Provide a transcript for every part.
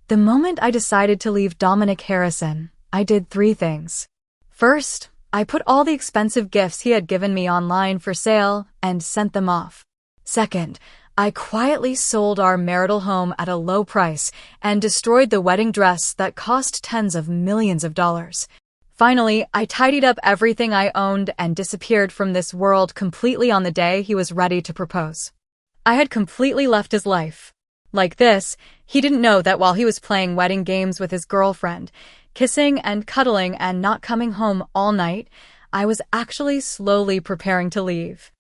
The moment I decided to leave Dominic Harrison, I did three things. First, I put all the expensive gifts he had given me online for sale and sent them off. Second, I quietly sold our marital home at a low price and destroyed the wedding dress that cost tens of millions of dollars. Finally, I tidied up everything I owned and disappeared from this world completely on the day he was ready to propose. I had completely left his life. Like this, he didn't know that while he was playing wedding games with his girlfriend, kissing and cuddling and not coming home all night, I was actually slowly preparing to leave.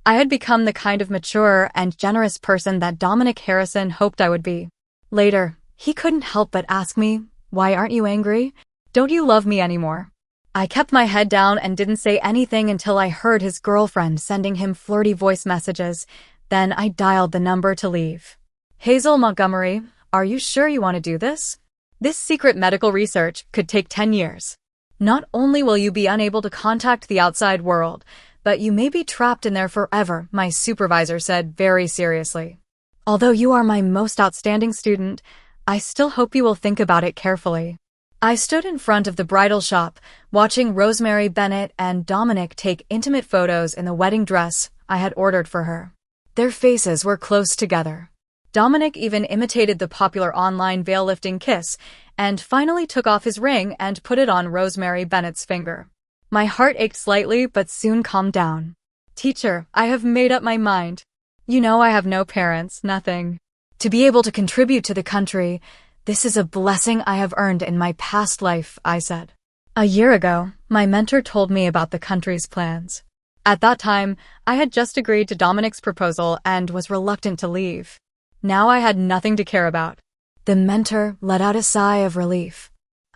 I had become the kind of mature and generous person that Dominic Harrison hoped I would be. Later, he couldn't help but ask me, "Why aren't you angry? Don't you love me anymore?" I kept my head down and didn't say anything until I heard his girlfriend sending him flirty voice messages. Then I dialed the number to leave. "Hazel Montgomery, are you sure you want to do this? This secret medical research could take 10 years. Not only will you be unable to contact the outside world, but you may be trapped in there forever," my supervisor said very seriously. "Although you are my most outstanding student, I still hope you will think about it carefully." I stood in front of the bridal shop, watching Rosemary Bennett and Dominic take intimate photos in the wedding dress I had ordered for her. Their faces were close together. Dominic even imitated the popular online veil-lifting kiss and finally took off his ring and put it on Rosemary Bennett's finger. My heart ached slightly but soon calmed down. "Teacher, I have made up my mind. You know I have no parents, nothing. To be able to contribute to the country, this is a blessing I have earned in my past life," I said. A year ago, my mentor told me about the country's plans. At that time, I had just agreed to Dominic's proposal and was reluctant to leave. Now I had nothing to care about. The mentor let out a sigh of relief.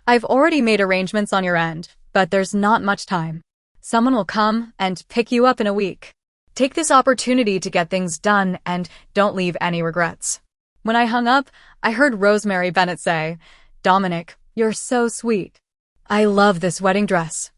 "I've already made arrangements on your end, but there's not much time. Someone will come and pick you up in a week. Take this opportunity to get things done and don't leave any regrets." When I hung up, I heard Rosemary Bennett say, "Dominic, you're so sweet. I love this wedding dress."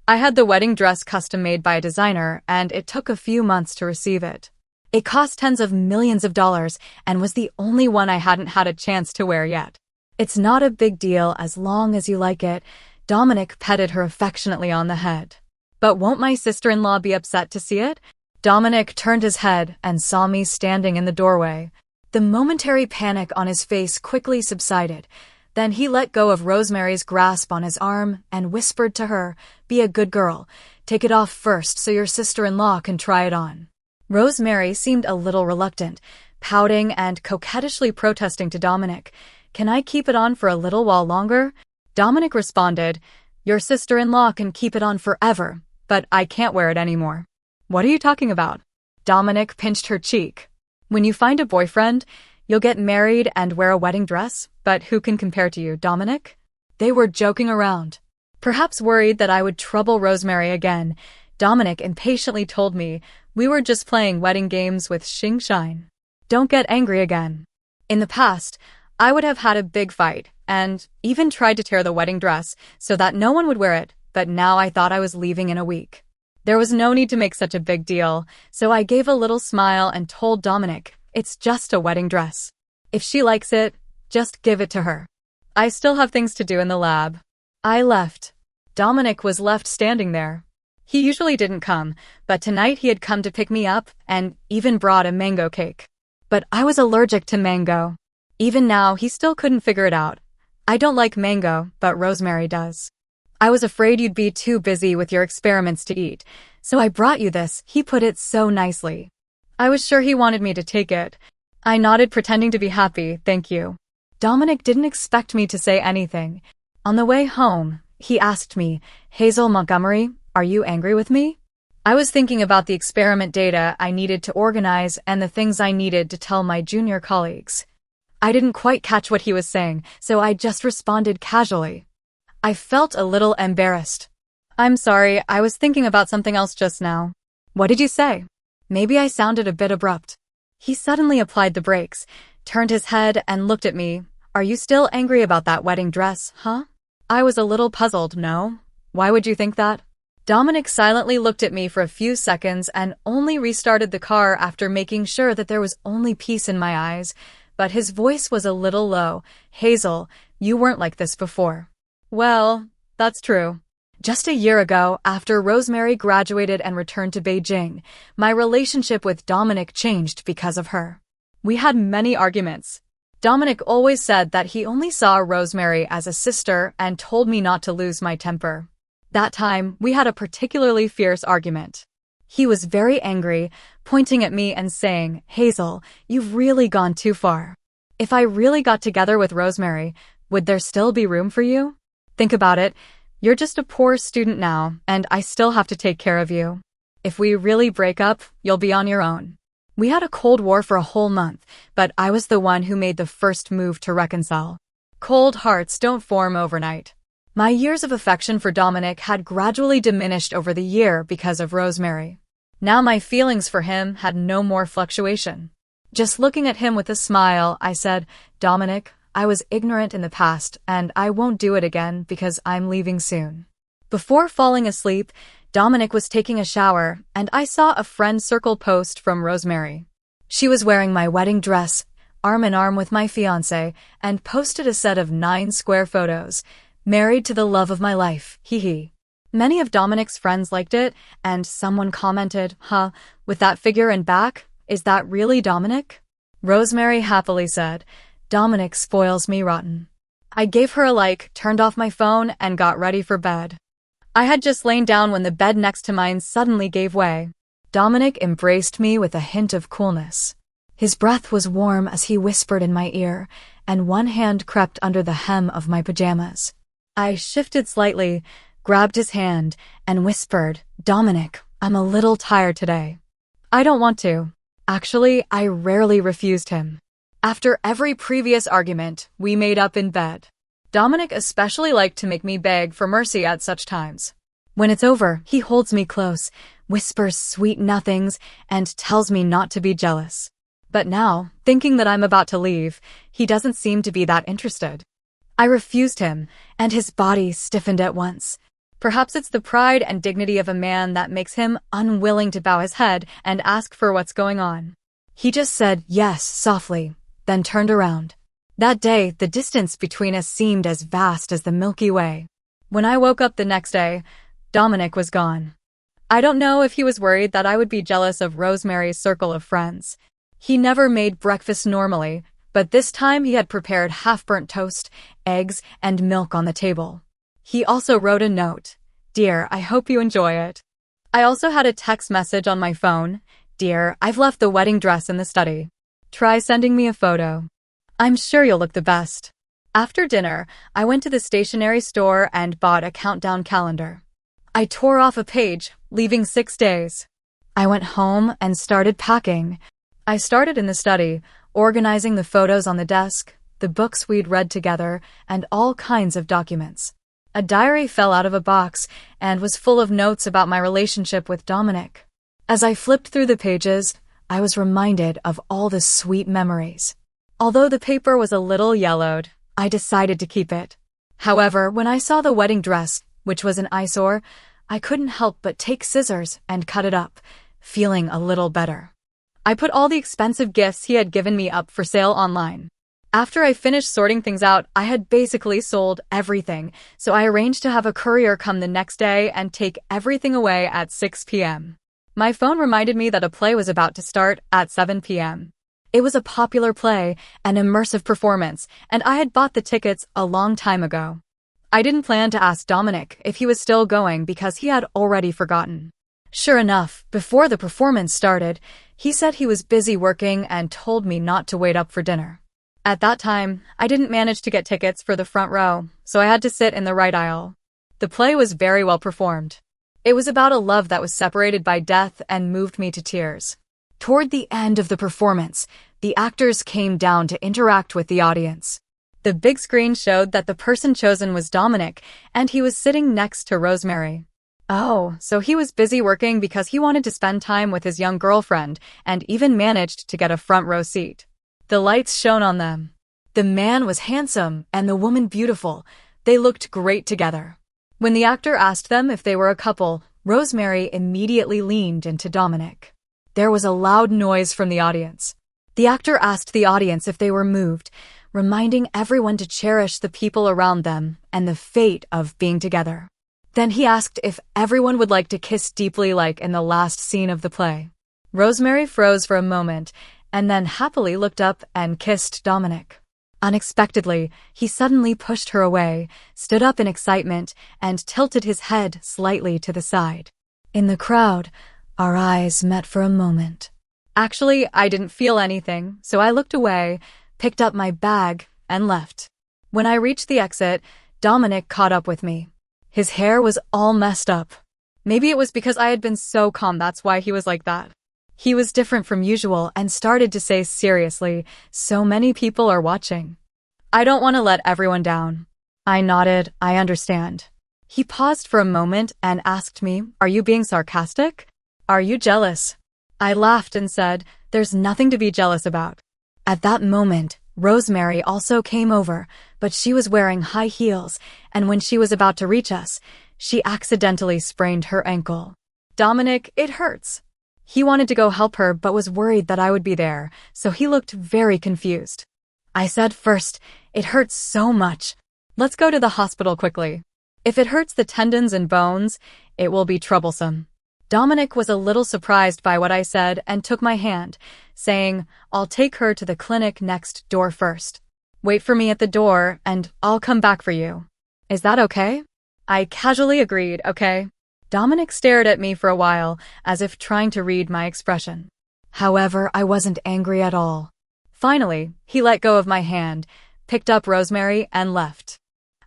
I had the wedding dress custom made by a designer, and it took a few months to receive it. It cost tens of millions of dollars and was the only one I hadn't had a chance to wear yet. "It's not a big deal as long as you like it," Dominic petted her affectionately on the head. "But won't my sister-in-law be upset to see it?" Dominic turned his head and saw me standing in the doorway. The momentary panic on his face quickly subsided. Then he let go of Rosemary's grasp on his arm and whispered to her, "Be a good girl. Take it off first so your sister-in-law can try it on." Rosemary seemed a little reluctant, pouting and coquettishly protesting to Dominic, "Can I keep it on for a little while longer?" Dominic responded, "Your sister-in-law can keep it on forever, but I can't wear it anymore." "What are you talking about?" Dominic pinched her cheek. "When you find a boyfriend, you'll get married and wear a wedding dress, but who can compare to you, Dominic?" They were joking around. Perhaps worried that I would trouble Rosemary again, Dominic impatiently told me, "We were just playing wedding games with Xing Shine. Don't get angry again." In the past, I would have had a big fight and even tried to tear the wedding dress so that no one would wear it, but now I thought I was leaving in a week. There was no need to make such a big deal, so I gave a little smile and told Dominic, "It's just a wedding dress. If she likes it, just give it to her. I still have things to do in the lab." I left. Dominic was left standing there. He usually didn't come, but tonight he had come to pick me up and even brought a mango cake. But I was allergic to mango. Even now, he still couldn't figure it out. I don't like mango, but Rosemary does. "I was afraid you'd be too busy with your experiments to eat, so I brought you this," he put it so nicely. I was sure he wanted me to take it. I nodded, pretending to be happy, "Thank you." Dominic didn't expect me to say anything. On the way home, he asked me, "Hazel Montgomery, are you angry with me?" I was thinking about the experiment data I needed to organize and the things I needed to tell my junior colleagues. I didn't quite catch what he was saying, so I just responded casually. I felt a little embarrassed. "I'm sorry, I was thinking about something else just now." "What did you say?" Maybe I sounded a bit abrupt. He suddenly applied the brakes, turned his head and looked at me. "Are you still angry about that wedding dress, huh?" I was a little puzzled. "No. Why would you think that?" Dominic silently looked at me for a few seconds and only restarted the car after making sure that there was only peace in my eyes. but his voice was a little low. Hazel, you weren't like this before. Well, that's true. Just a year ago, after Rosemary graduated and returned to Beijing, my relationship with Dominic changed because of her. We had many arguments. Dominic always said that he only saw Rosemary as a sister and told me not to lose my temper. That time, we had a particularly fierce argument. He was very angry, pointing at me and saying, Hazel, you've really gone too far. If I really got together with Rosemary, would there still be room for you? Think about it. You're just a poor student now, and I still have to take care of you. If we really break up, you'll be on your own. We had a Cold War for a whole month, but I was the one who made the first move to reconcile. Cold hearts don't form overnight. My years of affection for Dominic had gradually diminished over the year because of Rosemary. Now my feelings for him had no more fluctuation. Just looking at him with a smile, I said, Dominic, I was ignorant in the past, and I won't do it again because I'm leaving soon. Before falling asleep, Dominic was taking a shower, and I saw a friend circle post from Rosemary. She was wearing my wedding dress, arm in arm with my fiancé, and posted a set of 9 square photos. Married to the love of my life, hee hee. Many of Dominic's friends liked it, and someone commented, with that figure and back, is that really Dominic? Rosemary happily said, Dominic spoils me rotten. I gave her a like, turned off my phone, and got ready for bed. I had just lain down when the bed next to mine suddenly gave way. Dominic embraced me with a hint of coolness. His breath was warm as he whispered in my ear, and one hand crept under the hem of my pajamas. I shifted slightly, grabbed his hand, and whispered, Dominic, I'm a little tired today. I don't want to. Actually, I rarely refused him. After every previous argument, we made up in bed. Dominic especially liked to make me beg for mercy at such times. When it's over, he holds me close, whispers sweet nothings, and tells me not to be jealous. But now, thinking that I'm about to leave, he doesn't seem to be that interested. I refused him, and his body stiffened at once. Perhaps it's the pride and dignity of a man that makes him unwilling to bow his head and ask for what's going on. He just said yes softly, then turned around. That day, the distance between us seemed as vast as the Milky Way. When I woke up the next day, Dominic was gone. I don't know if he was worried that I would be jealous of Rosemary's circle of friends. He never made breakfast normally, but this time he had prepared half-burnt toast, eggs, and milk on the table. He also wrote a note. Dear, I hope you enjoy it. I also had a text message on my phone. Dear, I've left the wedding dress in the study. Try sending me a photo. I'm sure you'll look the best. After dinner, I went to the stationery store and bought a countdown calendar. I tore off a page, leaving 6 days. I went home and started packing. I started in the study, organizing the photos on the desk, the books we'd read together, and all kinds of documents. A diary fell out of a box and was full of notes about my relationship with Dominic. As I flipped through the pages, I was reminded of all the sweet memories. Although the paper was a little yellowed, I decided to keep it. However, when I saw the wedding dress, which was an eyesore, I couldn't help but take scissors and cut it up, feeling a little better. I put all the expensive gifts he had given me up for sale online. After I finished sorting things out, I had basically sold everything, so I arranged to have a courier come the next day and take everything away at 6 p.m. My phone reminded me that a play was about to start at 7 p.m. It was a popular play, an immersive performance, and I had bought the tickets a long time ago. I didn't plan to ask Dominic if he was still going because he had already forgotten. Sure enough, before the performance started, he said he was busy working and told me not to wait up for dinner. At that time, I didn't manage to get tickets for the front row, so I had to sit in the right aisle. The play was very well performed. It was about a love that was separated by death and moved me to tears. Toward the end of the performance, the actors came down to interact with the audience. The big screen showed that the person chosen was Dominic, and he was sitting next to Rosemary. Oh, so he was busy working because he wanted to spend time with his young girlfriend and even managed to get a front row seat. The lights shone on them. The man was handsome and the woman beautiful. They looked great together. When the actor asked them if they were a couple, Rosemary immediately leaned into Dominic. There was a loud noise from the audience. The actor asked the audience if they were moved, reminding everyone to cherish the people around them and the fate of being together. Then he asked if everyone would like to kiss deeply like in the last scene of the play. Rosemary froze for a moment and then happily looked up and kissed Dominic. Unexpectedly, he suddenly pushed her away, stood up in excitement, and tilted his head slightly to the side. In the crowd, our eyes met for a moment. Actually, I didn't feel anything, so I looked away, picked up my bag, and left. When I reached the exit, Dominic caught up with me. His hair was all messed up. Maybe it was because I had been so calm, that's why he was like that. He was different from usual and started to say seriously, "So many people are watching. I don't want to let everyone down." I nodded, "I understand." He paused for a moment and asked me, "Are you being sarcastic? Are you jealous?" I laughed and said, "There's nothing to be jealous about." At that moment, Rosemary also came over, but she was wearing high heels, and when she was about to reach us, she accidentally sprained her ankle. "Dominic, it hurts." He wanted to go help her but was worried that I would be there, so he looked very confused. I said, "First, it hurts so much. Let's go to the hospital quickly. If it hurts the tendons and bones, it will be troublesome." Dominic was a little surprised by what I said and took my hand, saying, "I'll take her to the clinic next door first. Wait for me at the door and I'll come back for you. Is that okay?" I casually agreed, "Okay." Dominic stared at me for a while, as if trying to read my expression. However, I wasn't angry at all. Finally, he let go of my hand, picked up Rosemary, and left.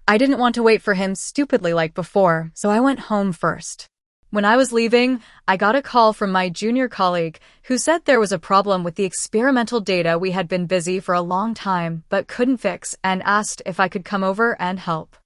I didn't want to wait for him stupidly like before, so I went home first. When I was leaving, I got a call from my junior colleague who said there was a problem with the experimental data we had been busy for a long time but couldn't fix and asked if I could come over and help.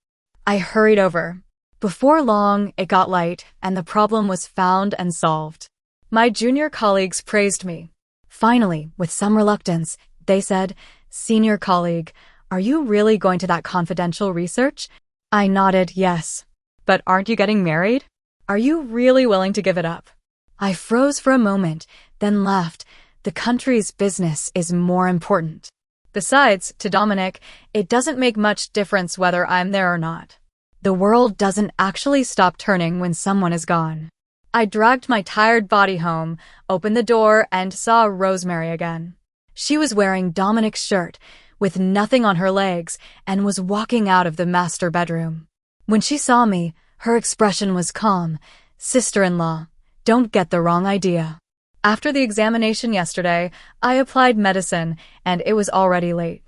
I hurried over. Before long, it got light and the problem was found and solved. My junior colleagues praised me. Finally, with some reluctance, they said, "Senior colleague, are you really going to that confidential research?" I nodded yes. "But aren't you getting married? Are you really willing to give it up?" I froze for a moment, then laughed. The country's business is more important. Besides, to Dominic, it doesn't make much difference whether I'm there or not. The world doesn't actually stop turning when someone is gone. I dragged my tired body home, opened the door, and saw Rosemary again. She was wearing Dominic's shirt, with nothing on her legs, and was walking out of the master bedroom. When she saw me, her expression was calm. "Sister-in-law, don't get the wrong idea." After the examination yesterday, I applied medicine, and it was already late.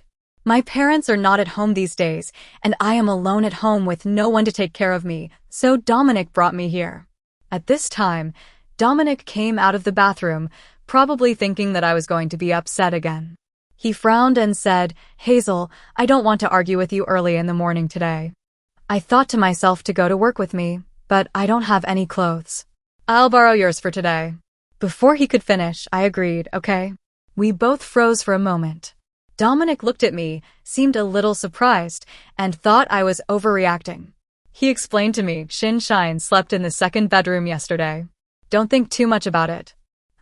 My parents are not at home these days, and I am alone at home with no one to take care of me, so Dominic brought me here. At this time, Dominic came out of the bathroom, probably thinking that I was going to be upset again. He frowned and said, "Hazel, I don't want to argue with you early in the morning today." I thought to myself to go to work with me, but I don't have any clothes. "I'll borrow yours for today." Before he could finish, I agreed, "Okay." We both froze for a moment. Dominic looked at me, seemed a little surprised, and thought I was overreacting. He explained to me Shin slept in the second bedroom yesterday. "Don't think too much about it."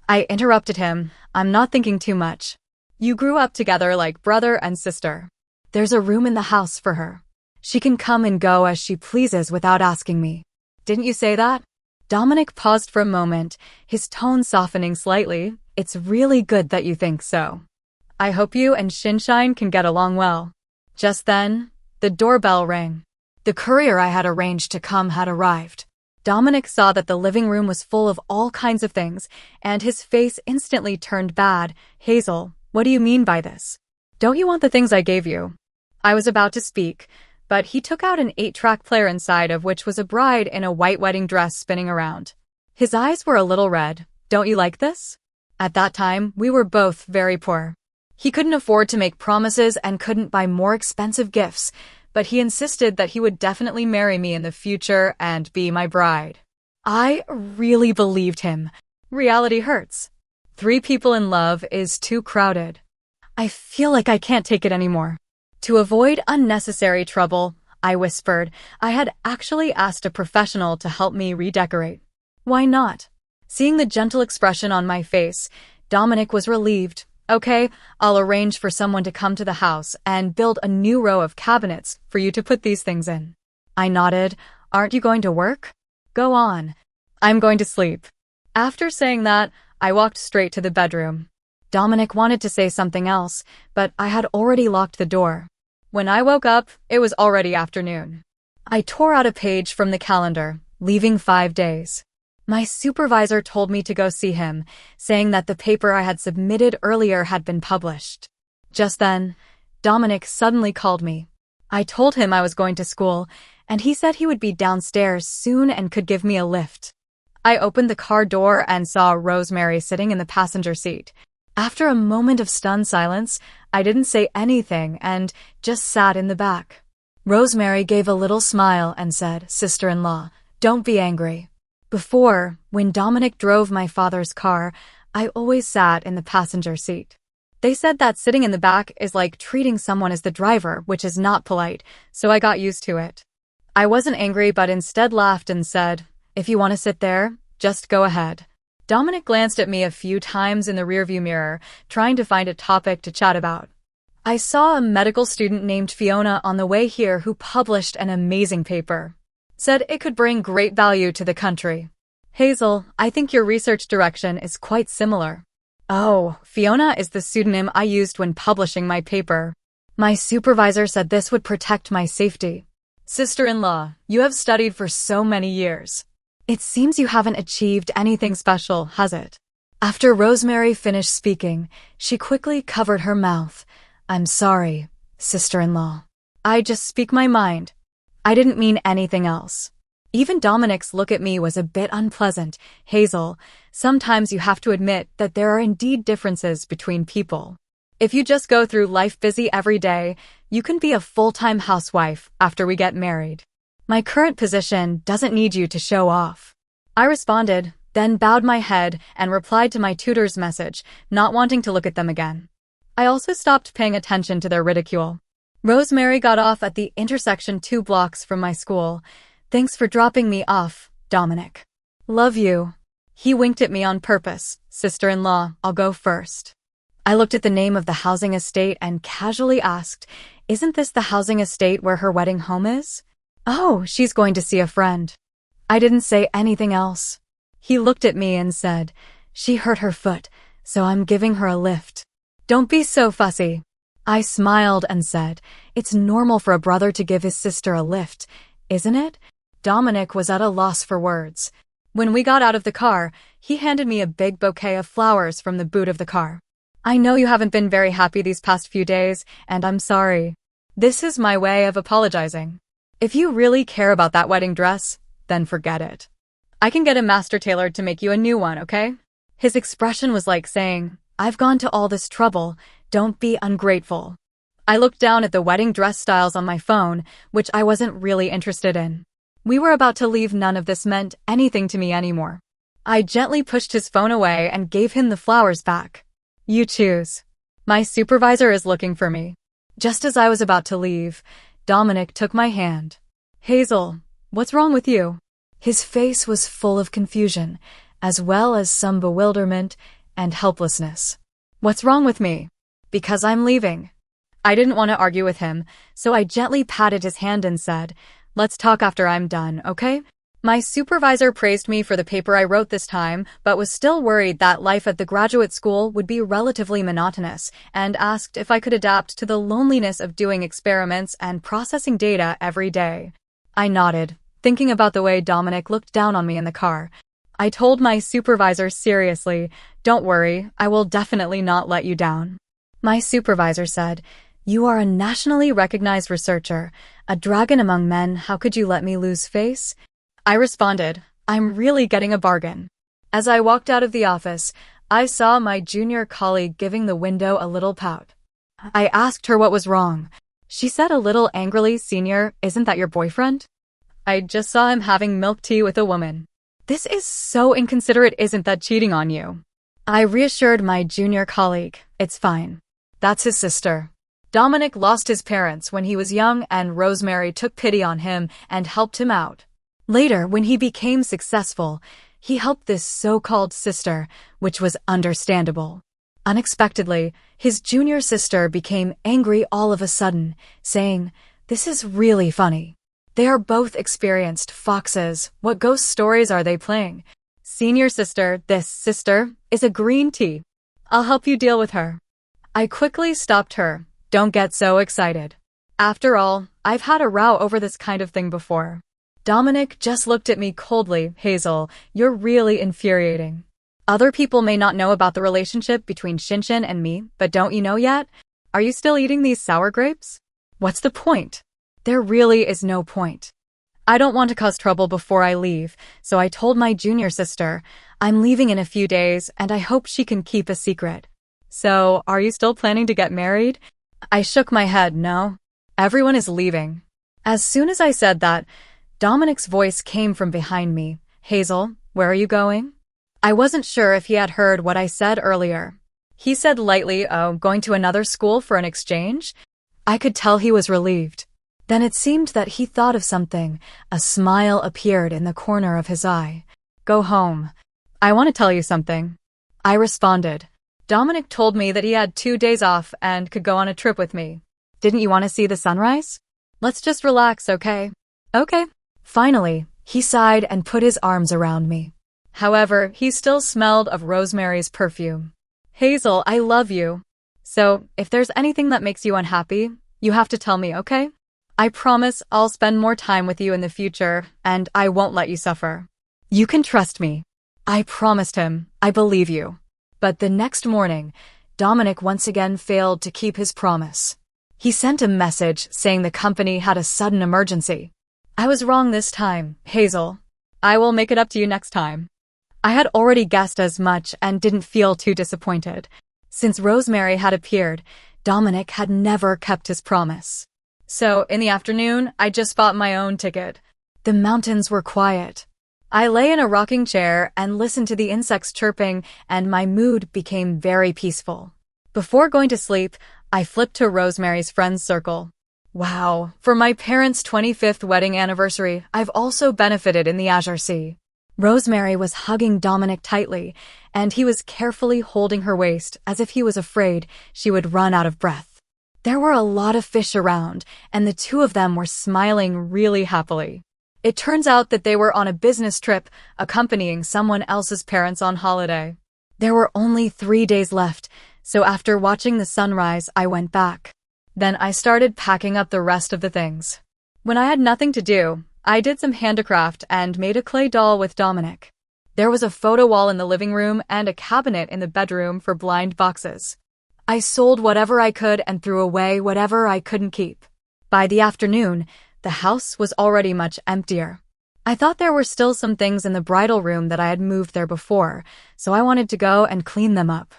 I interrupted him, "I'm not thinking too much. You grew up together like brother and sister. There's a room in the house for her. She can come and go as she pleases without asking me. Didn't you say that?" Dominic paused for a moment, his tone softening slightly. "It's really good that you think so. I hope you and Shin can get along well." Just then, the doorbell rang. The courier I had arranged to come had arrived. Dominic saw that the living room was full of all kinds of things, and his face instantly turned bad. "Hazel, what do you mean by this? Don't you want the things I gave you?" I was about to speak, but he took out an 8-track player inside of which was a bride in a white wedding dress spinning around. His eyes were a little red. "Don't you like this?" At that time, we were both very poor. He couldn't afford to make promises and couldn't buy more expensive gifts, but he insisted that he would definitely marry me in the future and be my bride. I really believed him. Reality hurts. 3 people in love is too crowded. I feel like I can't take it anymore. To avoid unnecessary trouble, I whispered, I had actually asked a professional to help me redecorate. Why not? Seeing the gentle expression on my face, Dominic was relieved. Okay, I'll arrange for someone to come to the house and build a new row of cabinets for you to put these things in. I nodded. Aren't you going to work? Go on. I'm going to sleep. After saying that, I walked straight to the bedroom. Dominic wanted to say something else, but I had already locked the door. When I woke up, it was already afternoon. I tore out a page from the calendar, leaving 5 days. My supervisor told me to go see him, saying that the paper I had submitted earlier had been published. Just then, Dominic suddenly called me. I told him I was going to school, and he said he would be downstairs soon and could give me a lift. I opened the car door and saw Rosemary sitting in the passenger seat. After a moment of stunned silence, I didn't say anything and just sat in the back. Rosemary gave a little smile and said, "Sister-in-law, don't be angry." Before, when Dominic drove my father's car, I always sat in the passenger seat. They said that sitting in the back is like treating someone as the driver, which is not polite, so I got used to it. I wasn't angry but instead laughed and said, "If you want to sit there, just go ahead." Dominic glanced at me a few times in the rearview mirror, trying to find a topic to chat about. I saw a medical student named Fiona on the way here who published an amazing paper. Said it could bring great value to the country. "Hazel, I think your research direction is quite similar." Oh, Fiona is the pseudonym I used when publishing my paper. My supervisor said this would protect my safety. "Sister-in-law, you have studied for so many years. It seems you haven't achieved anything special, has it?" After Rosemary finished speaking, she quickly covered her mouth. "I'm sorry, sister-in-law. I just speak my mind. I didn't mean anything else." Even Dominic's look at me was a bit unpleasant. "Hazel, sometimes you have to admit that there are indeed differences between people. If you just go through life busy every day, you can be a full-time housewife after we get married. My current position doesn't need you to show off." I responded, then bowed my head and replied to my tutor's message, not wanting to look at them again. I also stopped paying attention to their ridicule. Rosemary got off at the intersection 2 blocks from my school. "Thanks for dropping me off, Dominic. Love you." He winked at me on purpose. "Sister-in-law, I'll go first." I looked at the name of the housing estate and casually asked, "Isn't this the housing estate where her wedding home is?" "Oh, she's going to see a friend." I didn't say anything else. He looked at me and said, "She hurt her foot, so I'm giving her a lift." "Don't be so fussy." I smiled and said, "It's normal for a brother to give his sister a lift, isn't it?" Dominic was at a loss for words. When we got out of the car, he handed me a big bouquet of flowers from the boot of the car. "I know you haven't been very happy these past few days, and I'm sorry. This is my way of apologizing. If you really care about that wedding dress, then forget it. I can get a master tailor to make you a new one, okay?" His expression was like saying, "I've gone to all this trouble, don't be ungrateful." I looked down at the wedding dress styles on my phone, which I wasn't really interested in. We were about to leave. None of this meant anything to me anymore. I gently pushed his phone away and gave him the flowers back. "You choose. My supervisor is looking for me." Just as I was about to leave, Dominic took my hand. "Hazel, what's wrong with you?" His face was full of confusion, as well as some bewilderment and helplessness. "What's wrong with me?" "Because I'm leaving." I didn't want to argue with him, so I gently patted his hand and said, "Let's talk after I'm done, okay?" My supervisor praised me for the paper I wrote this time, but was still worried that life at the graduate school would be relatively monotonous, and asked if I could adapt to the loneliness of doing experiments and processing data every day. I nodded, thinking about the way Dominic looked down on me in the car. I told my supervisor seriously, "Don't worry, I will definitely not let you down." My supervisor said, "You are a nationally recognized researcher, a dragon among men. How could you let me lose face?" I responded, "I'm really getting a bargain." As I walked out of the office, I saw my junior colleague giving the window a little pout. I asked her what was wrong. She said a little angrily, "Senior, isn't that your boyfriend?" I just saw him having milk tea with a woman. "This is so inconsiderate. Isn't that cheating on you?" I reassured my junior colleague, "It's fine. That's his sister." Dominic lost his parents when he was young, and Rosemary took pity on him and helped him out. Later, when he became successful, he helped this so-called sister, which was understandable. Unexpectedly, his junior sister became angry all of a sudden, saying, "This is really funny. They are both experienced foxes. What ghost stories are they playing?" Senior sister, this sister, is a green tea. I'll help you deal with her. I quickly stopped her. Don't get so excited. After all, I've had a row over this kind of thing before. Dominic just looked at me coldly. Hazel, you're really infuriating. Other people may not know about the relationship between Shinshin and me, but don't you know yet? Are you still eating these sour grapes? What's the point? There really is no point. I don't want to cause trouble before I leave, so I told my junior sister, I'm leaving in a few days and I hope she can keep a secret. So, are you still planning to get married? I shook my head, no. Everyone is leaving. As soon as I said that, Dominic's voice came from behind me. Hazel, where are you going? I wasn't sure if he had heard what I said earlier. He said lightly, oh, going to another school for an exchange? I could tell he was relieved. Then it seemed that he thought of something. A smile appeared in the corner of his eye. Go home. I want to tell you something. I responded. Dominic told me that he had 2 days off and could go on a trip with me. Didn't you want to see the sunrise? Let's just relax, okay? Okay. Finally, he sighed and put his arms around me. However, he still smelled of Rosemary's perfume. Hazel, I love you. So, if there's anything that makes you unhappy, you have to tell me, okay? I promise I'll spend more time with you in the future, and I won't let you suffer. You can trust me. I promised him. I believe you. But the next morning, Dominic once again failed to keep his promise. He sent a message saying the company had a sudden emergency. I was wrong this time, Hazel. I will make it up to you next time. I had already guessed as much and didn't feel too disappointed. Since Rosemary had appeared, Dominic had never kept his promise. So, in the afternoon, I just bought my own ticket. The mountains were quiet. I lay in a rocking chair and listened to the insects chirping, and my mood became very peaceful. Before going to sleep, I flipped to Rosemary's friends circle. Wow, for my parents' 25th wedding anniversary, I've also benefited in the Azure Sea. Rosemary was hugging Dominic tightly, and he was carefully holding her waist as if he was afraid she would run out of breath. There were a lot of fish around, and the two of them were smiling really happily. It turns out that they were on a business trip, accompanying someone else's parents on holiday. There were only 3 days left, so after watching the sunrise, I went back. Then I started packing up the rest of the things. When I had nothing to do, I did some handicraft and made a clay doll with Dominic. There was a photo wall in the living room and a cabinet in the bedroom for blind boxes. I sold whatever I could and threw away whatever I couldn't keep. By the afternoon, the house was already much emptier. I thought there were still some things in the bridal room that I had moved there before, so I wanted to go and clean them up.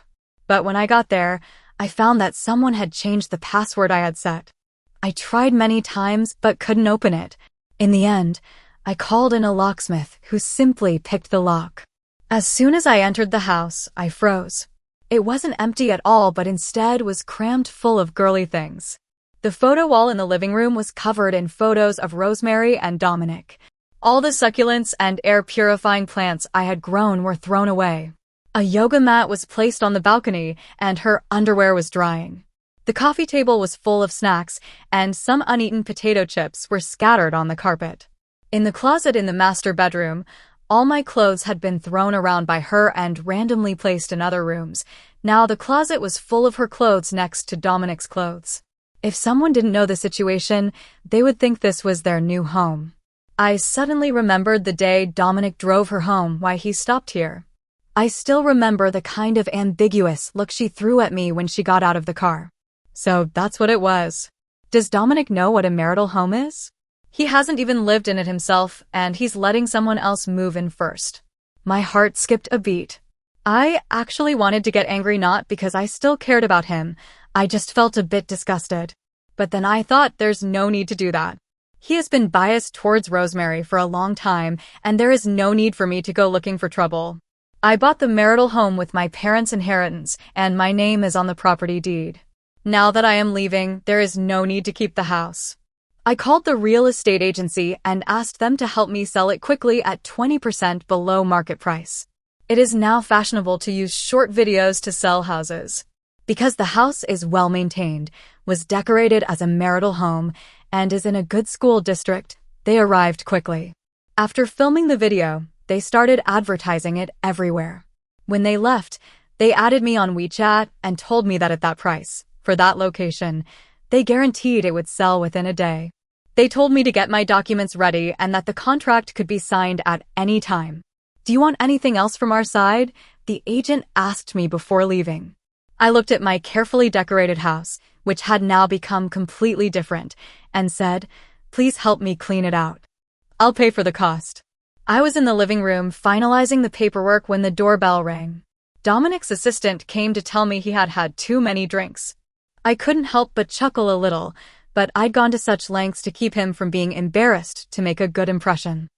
But when I got there, I found that someone had changed the password I had set. I tried many times but couldn't open it. In the end, I called in a locksmith who simply picked the lock. As soon as I entered the house, I froze. It wasn't empty at all, but instead was crammed full of girly things. The photo wall in the living room was covered in photos of Rosemary and Dominic. All the succulents and air-purifying plants I had grown were thrown away. A yoga mat was placed on the balcony, and her underwear was drying. The coffee table was full of snacks, and some uneaten potato chips were scattered on the carpet. In the closet in the master bedroom, all my clothes had been thrown around by her and randomly placed in other rooms. Now the closet was full of her clothes next to Dominic's clothes. If someone didn't know the situation, they would think this was their new home. I suddenly remembered the day Dominic drove her home, why he stopped here. I still remember the kind of ambiguous look she threw at me when she got out of the car. So that's what it was. Does Dominic know what a marital home is? He hasn't even lived in it himself, and he's letting someone else move in first. My heart skipped a beat. I actually wanted to get angry, not because I still cared about him. I just felt a bit disgusted. But then I thought there's no need to do that. He has been biased towards Rosemary for a long time, and there is no need for me to go looking for trouble. I bought the marital home with my parents' inheritance, and my name is on the property deed. Now that I am leaving, there is no need to keep the house. I called the real estate agency and asked them to help me sell it quickly at 20% below market price. It is now fashionable to use short videos to sell houses. Because the house is well maintained, was decorated as a marital home, and is in a good school district, they arrived quickly. After filming the video, they started advertising it everywhere. When they left, they added me on WeChat and told me that at that price, for that location, they guaranteed it would sell within a day. They told me to get my documents ready and that the contract could be signed at any time. Do you want anything else from our side? The agent asked me before leaving. I looked at my carefully decorated house, which had now become completely different, and said, "Please help me clean it out. I'll pay for the cost." I was in the living room finalizing the paperwork when the doorbell rang. Dominic's assistant came to tell me he had had too many drinks. I couldn't help but chuckle a little, but I'd gone to such lengths to keep him from being embarrassed to make a good impression.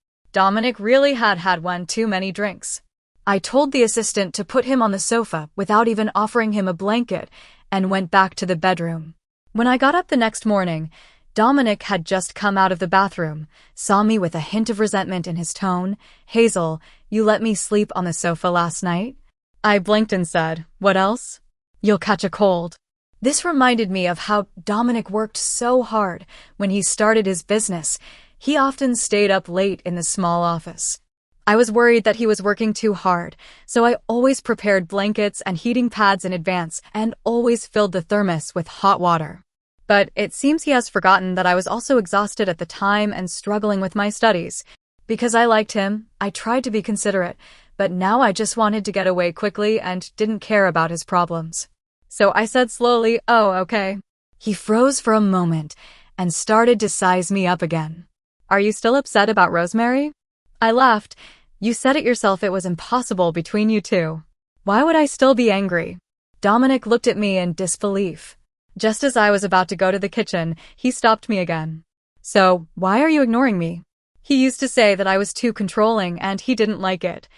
Dominic really had had one too many drinks. I told the assistant to put him on the sofa without even offering him a blanket and went back to the bedroom. When I got up the next morning, Dominic had just come out of the bathroom, saw me with a hint of resentment in his tone. "Hazel, you let me sleep on the sofa last night?" I blinked and said, "What else? You'll catch a cold." This reminded me of how Dominic worked so hard when he started his business. He often stayed up late in the small office. I was worried that he was working too hard, so I always prepared blankets and heating pads in advance and always filled the thermos with hot water. But it seems he has forgotten that I was also exhausted at the time and struggling with my studies. Because I liked him, I tried to be considerate, but now I just wanted to get away quickly and didn't care about his problems. So I said slowly, "Oh, okay." He froze for a moment and started to size me up again. "Are you still upset about Rosemary?" I laughed. "You said it yourself, it was impossible between you two. Why would I still be angry?" Dominic looked at me in disbelief. Just as I was about to go to the kitchen, he stopped me again. "So, why are you ignoring me?" He used to say that I was too controlling and he didn't like it.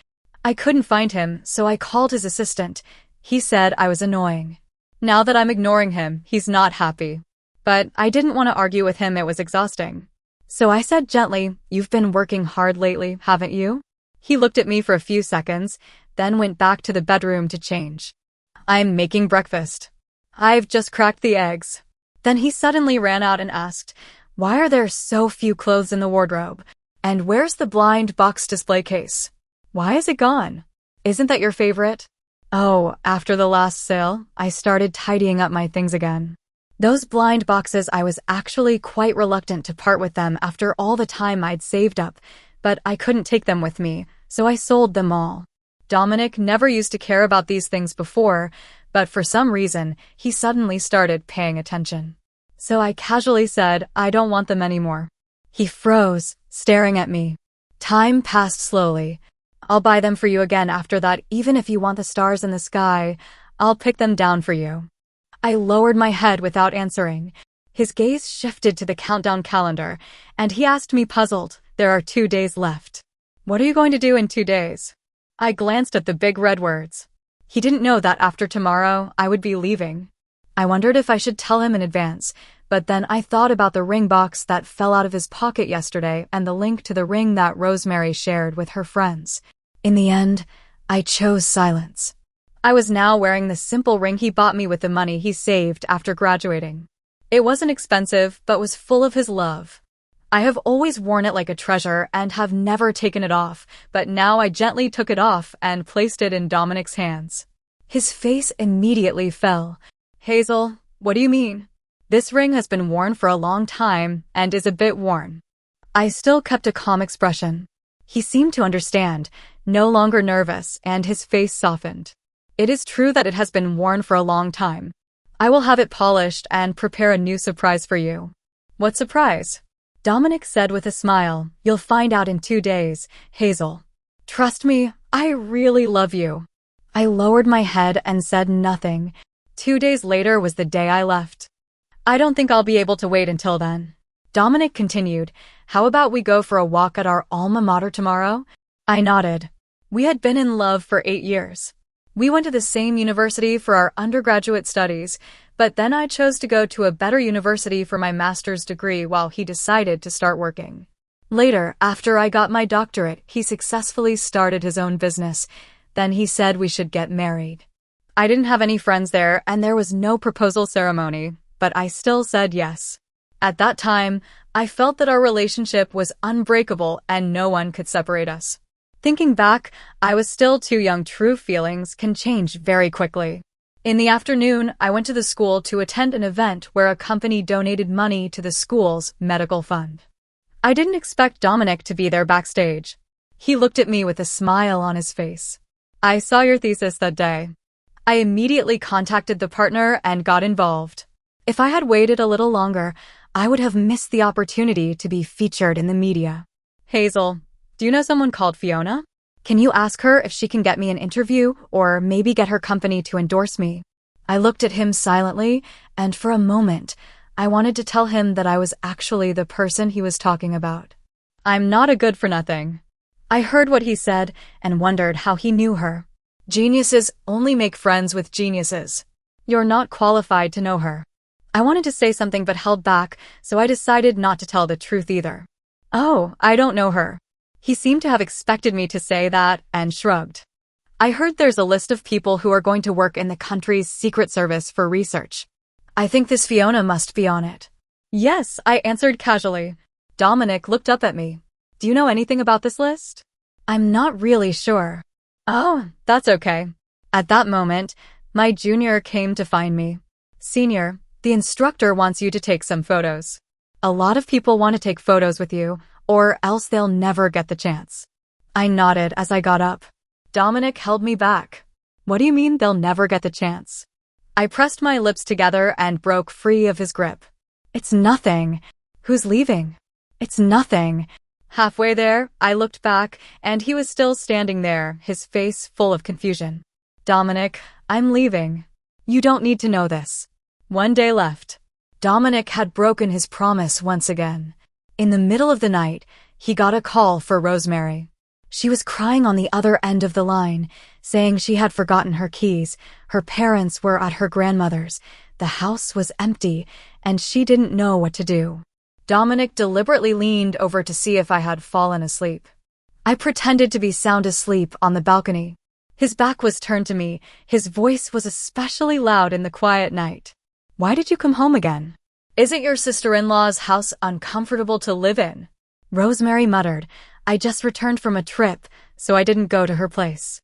I couldn't find him, so I called his assistant. He said I was annoying. Now that I'm ignoring him, he's not happy. But I didn't want to argue with him, it was exhausting. So I said gently, "You've been working hard lately, haven't you?" He looked at me for a few seconds, then went back to the bedroom to change. "I'm making breakfast. I've just cracked the eggs." Then he suddenly ran out and asked, "Why are there so few clothes in the wardrobe? And where's the blind box display case? Why is it gone? Isn't that your favorite?" Oh, after the last sale, I started tidying up my things again. Those blind boxes, I was actually quite reluctant to part with them after all the time I'd saved up, but I couldn't take them with me, so I sold them all. Dominic never used to care about these things before, but for some reason, he suddenly started paying attention. So I casually said, "I don't want them anymore." He froze, staring at me. Time passed slowly. "I'll buy them for you again after that, even if you want the stars in the sky. I'll pick them down for you." I lowered my head without answering. His gaze shifted to the countdown calendar, and he asked me puzzled, "There are 2 days left. What are you going to do in 2 days?" I glanced at the big red words. He didn't know that after tomorrow, I would be leaving. I wondered if I should tell him in advance, but then I thought about the ring box that fell out of his pocket yesterday and the link to the ring that Rosemary shared with her friends. In the end, I chose silence. I was now wearing the simple ring he bought me with the money he saved after graduating. It wasn't expensive, but was full of his love. I have always worn it like a treasure and have never taken it off, but now I gently took it off and placed it in Dominic's hands. His face immediately fell. "Hazel, what do you mean? This ring has been worn for a long time and is a bit worn." I still kept a calm expression. He seemed to understand, no longer nervous, and his face softened. "It is true that it has been worn for a long time. I will have it polished and prepare a new surprise for you." "What surprise?" Dominic said with a smile. "You'll find out in 2 days, Hazel. Trust me, I really love you." I lowered my head and said nothing. 2 days later was the day I left. "I don't think I'll be able to wait until then." Dominic continued, "How about we go for a walk at our alma mater tomorrow?" I nodded. We had been in love for 8 years. We went to the same university for our undergraduate studies, but then I chose to go to a better university for my master's degree while he decided to start working. Later, after I got my doctorate, he successfully started his own business. Then he said we should get married. I didn't have any friends there and there was no proposal ceremony, but I still said yes. At that time, I felt that our relationship was unbreakable and no one could separate us. Thinking back, I was still too young. True feelings can change very quickly. In the afternoon, I went to the school to attend an event where a company donated money to the school's medical fund. I didn't expect Dominic to be there backstage. He looked at me with a smile on his face. I saw your thesis that day. I immediately contacted the partner and got involved. If I had waited a little longer, I would have missed the opportunity to be featured in the media. Hazel, do you know someone called Fiona? Can you ask her if she can get me an interview or maybe get her company to endorse me? I looked at him silently, and for a moment, I wanted to tell him that I was actually the person he was talking about. I'm not a good-for-nothing. I heard what he said and wondered how he knew her. Geniuses only make friends with geniuses. You're not qualified to know her. I wanted to say something but held back, so I decided not to tell the truth either. Oh, I don't know her. He seemed to have expected me to say that and shrugged. I heard there's a list of people who are going to work in the country's secret service for research. I think this Fiona must be on it. Yes, I answered casually. Dominic looked up at me. Do you know anything about this list? I'm not really sure. Oh, that's okay. At that moment, my junior came to find me. Senior, the instructor wants you to take some photos. A lot of people want to take photos with you, or else they'll never get the chance. I nodded as I got up. Dominic held me back. What do you mean they'll never get the chance? I pressed my lips together and broke free of his grip. It's nothing. Who's leaving? It's nothing. Halfway there, I looked back, and he was still standing there, his face full of confusion. Dominic, I'm leaving. You don't need to know this. One day left. Dominic had broken his promise once again. In the middle of the night, he got a call for Rosemary. She was crying on the other end of the line, saying she had forgotten her keys, her parents were at her grandmother's, the house was empty, and she didn't know what to do. Dominic deliberately leaned over to see if I had fallen asleep. I pretended to be sound asleep on the balcony. His back was turned to me, his voice was especially loud in the quiet night. Why did you come home again? Isn't your sister-in-law's house uncomfortable to live in? Rosemary muttered. I just returned from a trip, so I didn't go to her place.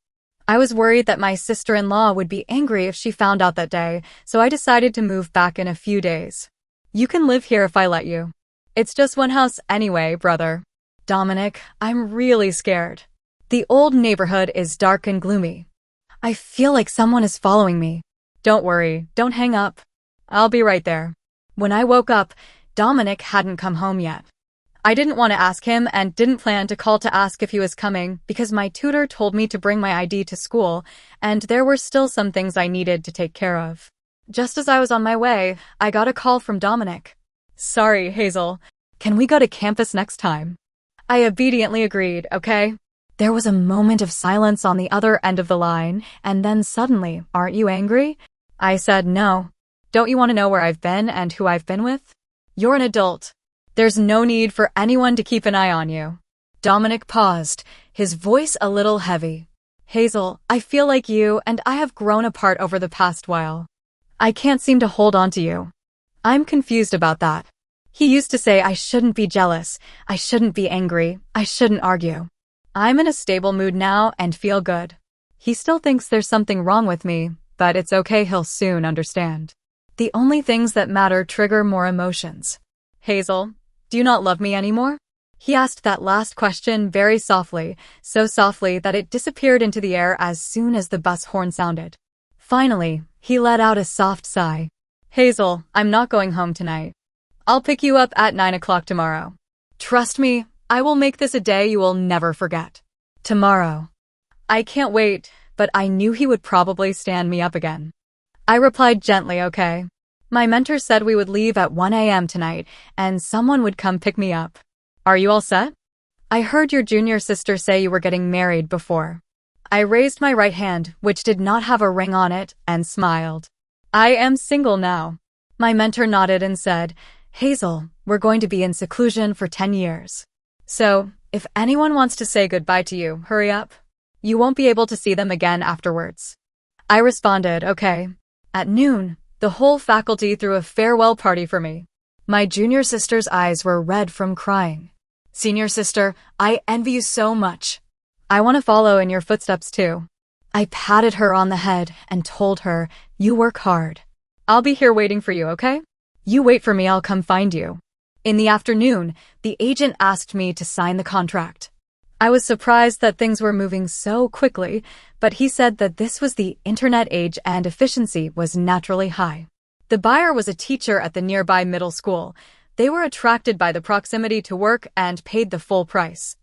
I was worried that my sister-in-law would be angry if she found out that day, so I decided to move back in a few days. You can live here if I let you. It's just one house anyway, brother. Dominic, I'm really scared. The old neighborhood is dark and gloomy. I feel like someone is following me. Don't worry, don't hang up. I'll be right there. When I woke up, Dominic hadn't come home yet. I didn't want to ask him and didn't plan to call to ask if he was coming because my tutor told me to bring my ID to school and there were still some things I needed to take care of. Just as I was on my way, I got a call from Dominic. Sorry, Hazel. Can we go to campus next time? I obediently agreed, okay? There was a moment of silence on the other end of the line, and then suddenly, aren't you angry? I said no. Don't you want to know where I've been and who I've been with? You're an adult. There's no need for anyone to keep an eye on you. Dominic paused, his voice a little heavy. Hazel, I feel like you and I have grown apart over the past while. I can't seem to hold on to you. I'm confused about that. He used to say I shouldn't be jealous, I shouldn't be angry, I shouldn't argue. I'm in a stable mood now and feel good. He still thinks there's something wrong with me, but it's okay, he'll soon understand. The only things that matter trigger more emotions. Hazel, do you not love me anymore? He asked that last question very softly, so softly that it disappeared into the air as soon as the bus horn sounded. Finally, he let out a soft sigh. Hazel, I'm not going home tonight. I'll pick you up at 9 o'clock tomorrow. Trust me, I will make this a day you will never forget. Tomorrow. I can't wait, but I knew he would probably stand me up again. I replied gently, okay. My mentor said we would leave at 1 a.m. tonight, and someone would come pick me up. Are you all set? I heard your junior sister say you were getting married before. I raised my right hand, which did not have a ring on it, and smiled. I am single now. My mentor nodded and said, Hazel, we're going to be in seclusion for 10 years. So, if anyone wants to say goodbye to you, hurry up. You won't be able to see them again afterwards. I responded, okay. At noon, the whole faculty threw a farewell party for me. My junior sister's eyes were red from crying. Senior sister, I envy you so much. I want to follow in your footsteps too. I patted her on the head and told her, you work hard. I'll be here waiting for you, okay? You wait for me, I'll come find you. In the afternoon, the agent asked me to sign the contract. I was surprised that things were moving so quickly, but he said that this was the internet age and efficiency was naturally high. The buyer was a teacher at the nearby middle school. They were attracted by the proximity to work and paid the full price.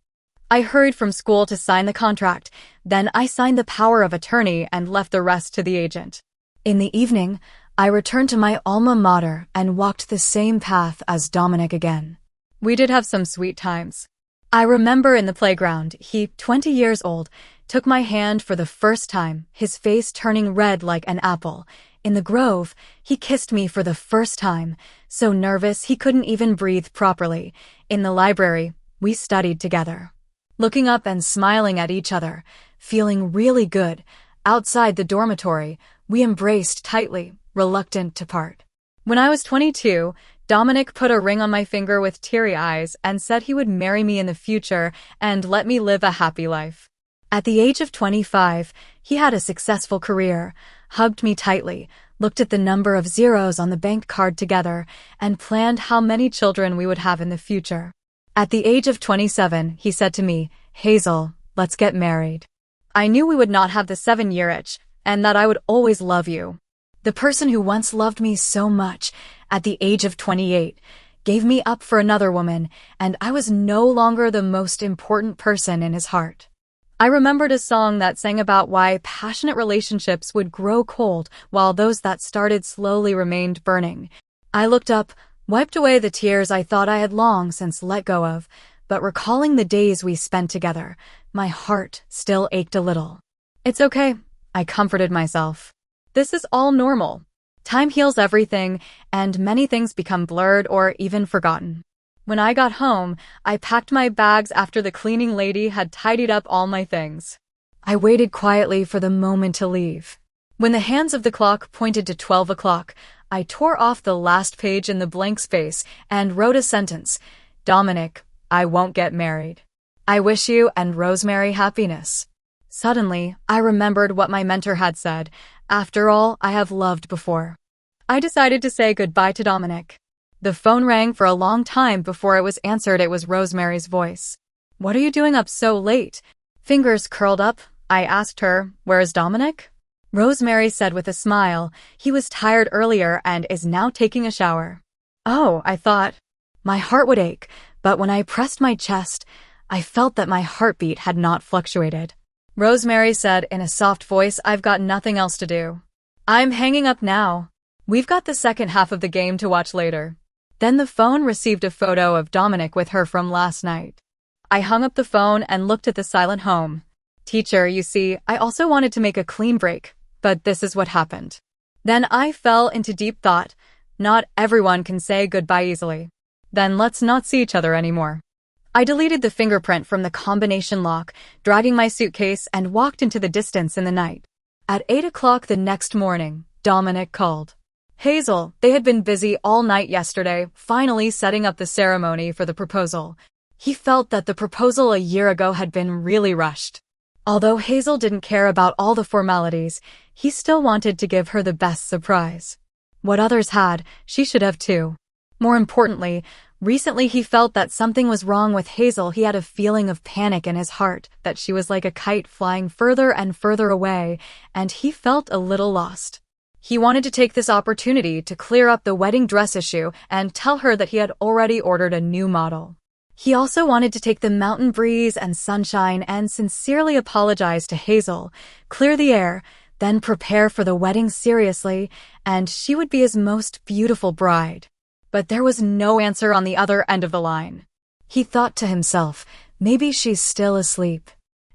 I hurried from school to sign the contract, then I signed the power of attorney and left the rest to the agent. In the evening, I returned to my alma mater and walked the same path as Dominic again. We did have some sweet times. I remember in the playground, he, 20 years old, took my hand for the first time, his face turning red like an apple. In the grove, he kissed me for the first time, so nervous he couldn't even breathe properly. In the library, we studied together, looking up and smiling at each other, feeling really good. Outside the dormitory, we embraced tightly, reluctant to part. When I was 22, Dominic put a ring on my finger with teary eyes and said he would marry me in the future and let me live a happy life. At the age of 25, he had a successful career, hugged me tightly, looked at the number of zeros on the bank card together, and planned how many children we would have in the future. At the age of 27, he said to me, Hazel, let's get married. I knew we would not have the 7-year itch, and that I would always love you. The person who once loved me so much, at the age of 28, gave me up for another woman, and I was no longer the most important person in his heart. I remembered a song that sang about why passionate relationships would grow cold while those that started slowly remained burning. I looked up, wiped away the tears I thought I had long since let go of, but recalling the days we spent together, my heart still ached a little. It's okay, I comforted myself. This is all normal. Time heals everything, and many things become blurred or even forgotten. When I got home, I packed my bags after the cleaning lady had tidied up all my things. I waited quietly for the moment to leave. When the hands of the clock pointed to 12 o'clock, I tore off the last page in the blank space and wrote a sentence. Dominic, I won't get married. I wish you and Rosemary happiness. Suddenly, I remembered what my mentor had said. After all, I have loved before. I decided to say goodbye to Dominic. The phone rang for a long time before it was answered. It was Rosemary's voice. What are you doing up so late? Fingers curled up, I asked her, where is Dominic? Rosemary said with a smile, he was tired earlier and is now taking a shower. Oh, I thought. My heart would ache, but when I pressed my chest, I felt that my heartbeat had not fluctuated. Rosemary said in a soft voice, I've got nothing else to do. I'm hanging up now. We've got the second half of the game to watch later. Then the phone received a photo of Dominic with her from last night. I hung up the phone and looked at the silent home. Teacher, you see, I also wanted to make a clean break, but this is what happened. Then I fell into deep thought. Not everyone can say goodbye easily. Then let's not see each other anymore. I deleted the fingerprint from the combination lock, dragging my suitcase, and walked into the distance in the night. At 8 o'clock the next morning, Dominic called. Hazel, they had been busy all night yesterday, finally setting up the ceremony for the proposal. He felt that the proposal a year ago had been really rushed. Although Hazel didn't care about all the formalities, he still wanted to give her the best surprise. What others had, she should have too. More importantly, recently he felt that something was wrong with Hazel. He had a feeling of panic in his heart, that she was like a kite flying further and further away, and he felt a little lost. He wanted to take this opportunity to clear up the wedding dress issue and tell her that he had already ordered a new model. He also wanted to take the mountain breeze and sunshine and sincerely apologize to Hazel, clear the air, then prepare for the wedding seriously, and she would be his most beautiful bride. But there was no answer on the other end of the line. He thought to himself, maybe she's still asleep.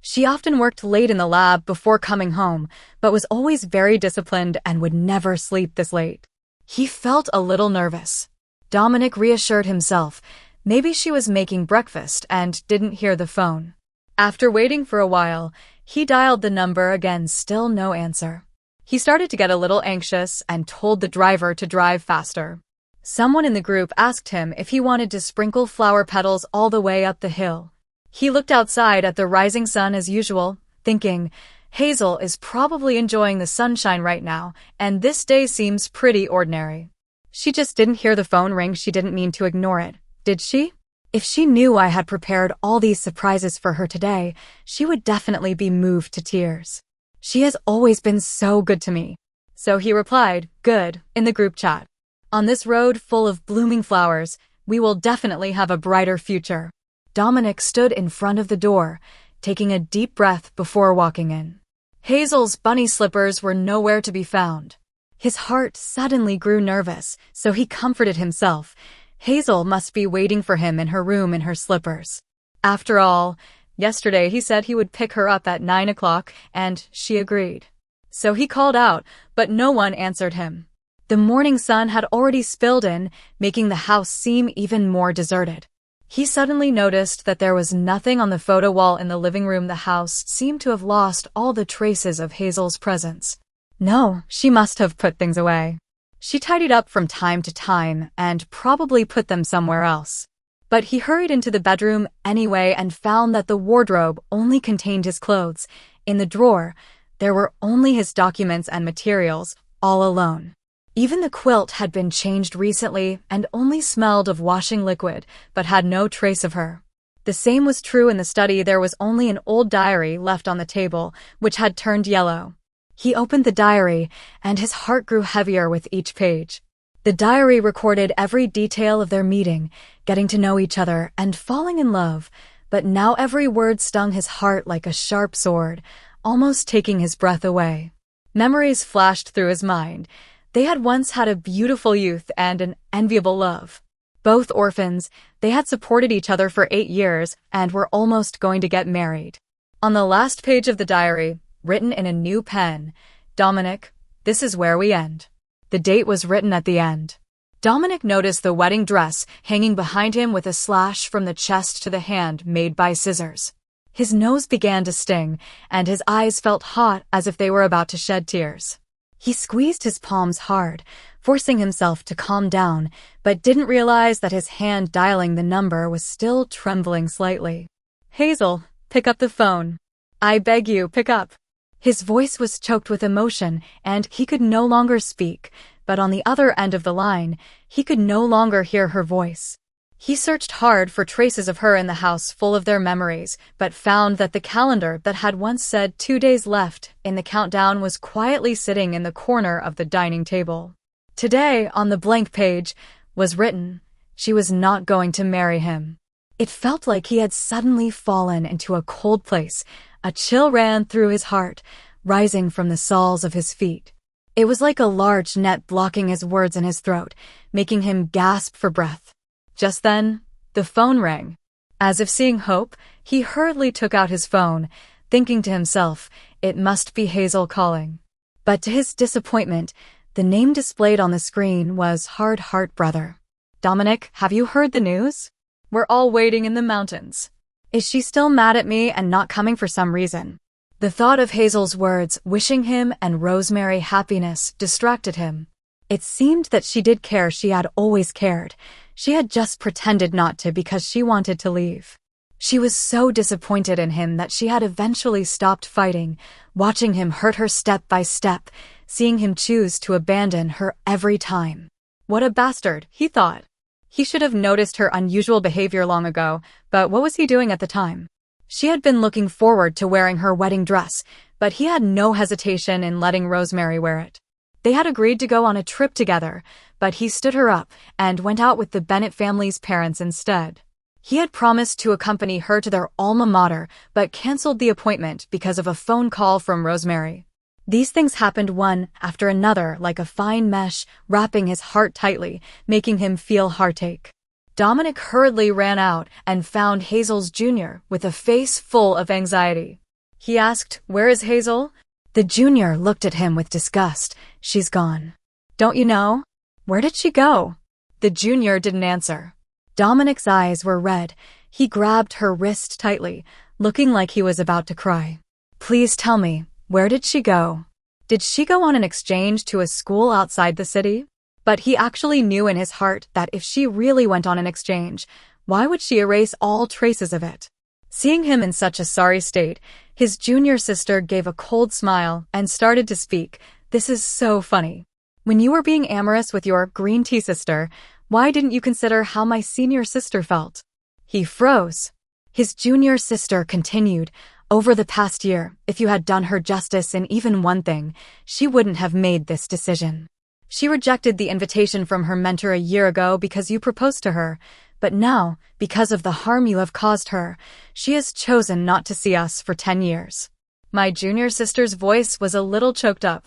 She often worked late in the lab before coming home, but was always very disciplined and would never sleep this late. He felt a little nervous. Dominic reassured himself. Maybe she was making breakfast and didn't hear the phone. After waiting for a while, He dialed the number again, still no answer. He started to get a little anxious and told the driver to drive faster. Someone in the group asked him if he wanted to sprinkle flower petals all the way up the hill. He looked outside at the rising sun as usual, thinking, Hazel is probably enjoying the sunshine right now, and this day seems pretty ordinary. She just didn't hear the phone ring. She didn't mean to ignore it, did she? If she knew I had prepared all these surprises for her today, she would definitely be moved to tears. She has always been so good to me. So he replied, good, in the group chat. On this road full of blooming flowers, we will definitely have a brighter future. Dominic stood in front of the door, taking a deep breath before walking in. Hazel's bunny slippers were nowhere to be found. His heart suddenly grew nervous, so he comforted himself. Hazel must be waiting for him in her room in her slippers. After all, yesterday he said he would pick her up at 9 o'clock, and she agreed. So he called out, but no one answered him. The morning sun had already spilled in, making the house seem even more deserted. He suddenly noticed that there was nothing on the photo wall in the living room. The house seemed to have lost all the traces of Hazel's presence. No, she must have put things away. She tidied up from time to time and probably put them somewhere else. But he hurried into the bedroom anyway and found that the wardrobe only contained his clothes. In the drawer, there were only his documents and materials, all alone. Even the quilt had been changed recently and only smelled of washing liquid, but had no trace of her. The same was true in the study. There was only an old diary left on the table, which had turned yellow. He opened the diary, and his heart grew heavier with each page. The diary recorded every detail of their meeting, getting to know each other, and falling in love, but now every word stung his heart like a sharp sword, almost taking his breath away. Memories flashed through his mind. They had once had a beautiful youth and an enviable love. Both orphans, they had supported each other for 8 years and were almost going to get married. On the last page of the diary, written in a new pen, Dominic, this is where we end. The date was written at the end. Dominic noticed the wedding dress hanging behind him with a slash from the chest to the hand made by scissors. His nose began to sting, and his eyes felt hot as if they were about to shed tears. He squeezed his palms hard, forcing himself to calm down, but didn't realize that his hand dialing the number was still trembling slightly. Hazel, pick up the phone. I beg you, pick up. His voice was choked with emotion, and he could no longer speak, but on the other end of the line, he could no longer hear her voice. He searched hard for traces of her in the house full of their memories, but found that the calendar that had once said 2 days left in the countdown was quietly sitting in the corner of the dining table. Today, on the blank page, was written, she was not going to marry him. It felt like he had suddenly fallen into a cold place. A chill ran through his heart, rising from the soles of his feet. It was like a large net blocking his words in his throat, making him gasp for breath. Just then, the phone rang. As if seeing hope, he hurriedly took out his phone, thinking to himself, it must be Hazel calling. But to his disappointment, the name displayed on the screen was Hard Heart Brother. Dominic, have you heard the news? We're all waiting in the mountains. Is she still mad at me and not coming for some reason? The thought of Hazel's words, wishing him and Rosemary happiness, distracted him. It seemed that she did care. She had always cared. She had just pretended not to because she wanted to leave. She was so disappointed in him that she had eventually stopped fighting, watching him hurt her step by step, seeing him choose to abandon her every time. What a bastard, he thought. He should have noticed her unusual behavior long ago, but what was he doing at the time? She had been looking forward to wearing her wedding dress, but he had no hesitation in letting Rosemary wear it. They had agreed to go on a trip together, but he stood her up and went out with the Bennett family's parents instead. He had promised to accompany her to their alma mater, but canceled the appointment because of a phone call from Rosemary. These things happened one after another like a fine mesh, wrapping his heart tightly, making him feel heartache. Dominic hurriedly ran out and found Hazel's junior with a face full of anxiety. He asked, "Where is Hazel?" The junior looked at him with disgust. "She's gone." "Don't you know?" "Where did she go?" The junior didn't answer. Dominic's eyes were red. He grabbed her wrist tightly, looking like he was about to cry. Please tell me, where did she go? Did she go on an exchange to a school outside the city? But he actually knew in his heart that if she really went on an exchange, why would she erase all traces of it? Seeing him in such a sorry state, his junior sister gave a cold smile and started to speak. This is so funny. When you were being amorous with your green tea sister, why didn't you consider how my senior sister felt? He froze. His junior sister continued, over the past year, if you had done her justice in even one thing, she wouldn't have made this decision. She rejected the invitation from her mentor a year ago because you proposed to her, but now, because of the harm you have caused her, she has chosen not to see us for 10 years. My junior sister's voice was a little choked up.